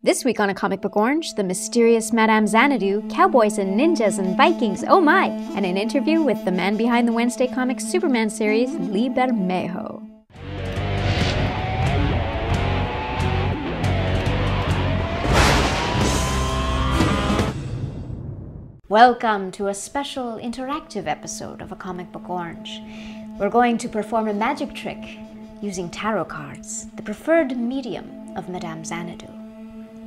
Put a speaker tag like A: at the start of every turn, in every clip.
A: This week on A Comic Book Orange, the mysterious Madame Xanadu, cowboys and ninjas and Vikings, oh my! And an interview with the man behind the Wednesday Comics Superman series, Lee Bermejo. Welcome to a special interactive episode of A Comic Book Orange. We're going to perform a magic trick using tarot cards, the preferred medium of Madame Xanadu.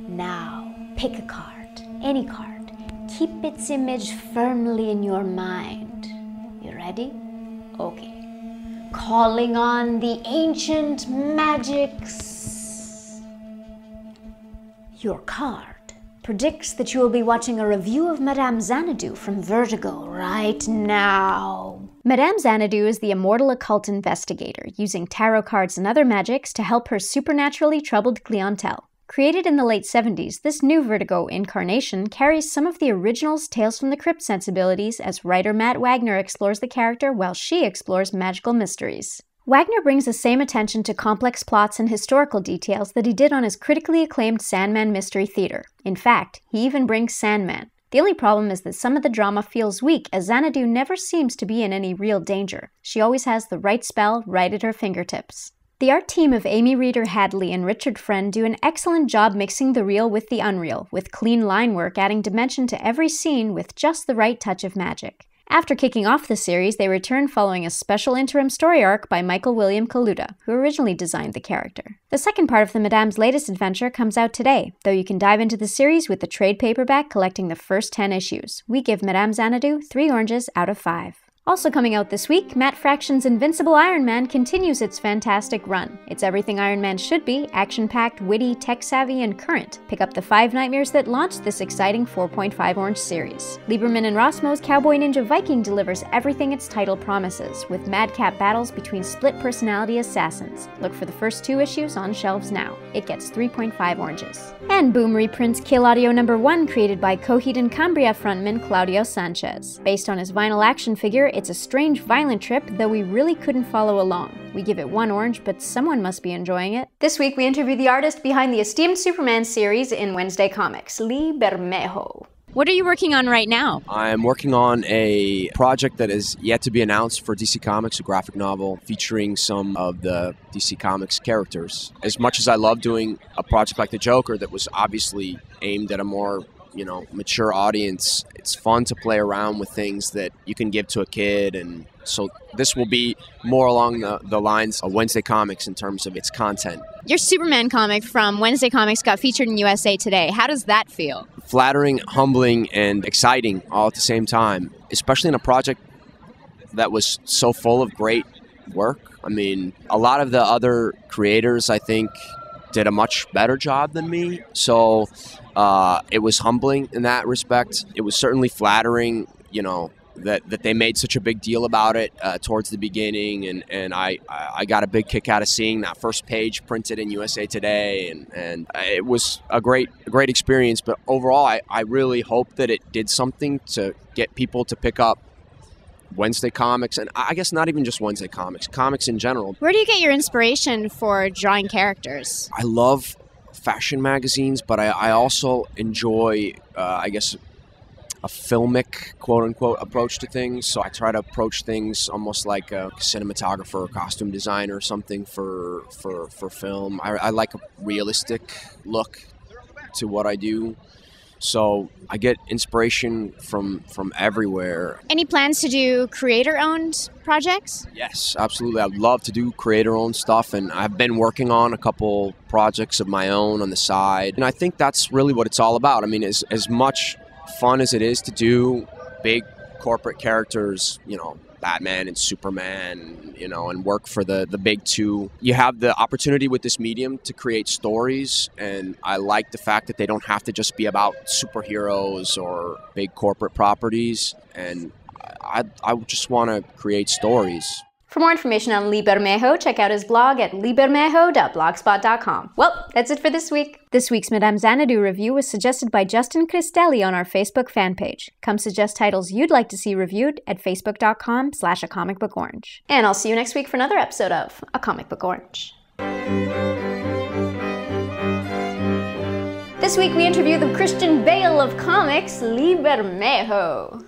A: Now, pick a card, any card. Keep its image firmly in your mind. You ready? Okay. Calling on the ancient magics. Your card predicts that you will be watching a review of Madame Xanadu from Vertigo right now. Madame Xanadu is the immortal occult investigator, using tarot cards and other magics to help her supernaturally troubled clientele. Created in the late 70s, this new Vertigo incarnation carries some of the original's Tales from the Crypt sensibilities as writer Matt Wagner explores the character while she explores magical mysteries. Wagner brings the same attention to complex plots and historical details that he did on his critically acclaimed Sandman Mystery Theater. In fact, he even brings Sandman. The only problem is that some of the drama feels weak, as Xanadu never seems to be in any real danger. She always has the right spell right at her fingertips. The art team of Amy Reeder Hadley and Richard Friend do an excellent job mixing the real with the unreal, with clean line work adding dimension to every scene with just the right touch of magic. After kicking off the series, they return following a special interim story arc by Michael William Kaluta, who originally designed the character. The second part of the Madame's latest adventure comes out today, though you can dive into the series with the trade paperback collecting the first 10 issues. We give Madame Xanadu 3 oranges out of 5. Also coming out this week, Matt Fraction's Invincible Iron Man continues its fantastic run. It's everything Iron Man should be, action-packed, witty, tech-savvy, and current. Pick up the 5 nightmares that launched this exciting 4.5 orange series. Lieberman and Rossmo's Cowboy Ninja Viking delivers everything its title promises, with madcap battles between split-personality assassins. Look for the first 2 issues on shelves now. It gets 3.5 oranges. And Boom reprints Kill Audio No. 1, created by Coheed and Cambria frontman Claudio Sanchez. Based on his vinyl action figure, it's a strange, violent trip, though we really couldn't follow along. We give it 1 orange, but someone must be enjoying it. This week we interview the artist behind the esteemed Superman series in Wednesday Comics, Lee Bermejo. What are you working on right now?
B: I'm working on a project that is yet to be announced for DC Comics, a graphic novel featuring some of the DC Comics characters. As much as I love doing a project like The Joker that was obviously aimed at a more mature audience, it's fun to play around with things that you can give to a kid, and so this will be more along the lines of Wednesday Comics in terms of its content.
A: Your Superman comic from Wednesday Comics got featured in USA Today. How does that feel?
B: Flattering, humbling, and exciting all at the same time, especially in a project that was so full of great work. I mean, a lot of the other creators, I think, did a much better job than me, so it was humbling in that respect. It was certainly flattering, that they made such a big deal about it towards the beginning, and I got a big kick out of seeing that first page printed in USA Today, and it was a great experience. But overall, I really hope that it did something to get people to pick up Wednesday Comics, and I guess not even just Wednesday comics in general.
A: Where do you get your inspiration for drawing characters?
B: I love fashion magazines, but I also enjoy, a filmic, quote-unquote, approach to things. So I try to approach things almost like a cinematographer or costume designer or something for film. I like a realistic look to what I do. So I get inspiration from everywhere. Any
A: plans to do creator-owned projects?
B: Yes, absolutely. I'd love to do creator-owned stuff, and I've been working on a couple projects of my own on the side. And I think that's really what it's all about. I mean, as much fun as it is to do big corporate characters, Batman and Superman, and work for the big two. You have the opportunity with this medium to create stories, and I like the fact that they don't have to just be about superheroes or big corporate properties, and I just want to create stories.
A: For more information on Lee Bermejo, check out his blog at leebermejo.blogspot.com. Well, that's it for this week. This week's Madame Xanadu review was suggested by Justin Cristelli on our Facebook fan page. Come suggest titles you'd like to see reviewed at facebook.com/acomicbookorange. And I'll see you next week for another episode of A Comic Book Orange. This week we interview the Christian Bale of comics, Lee Bermejo.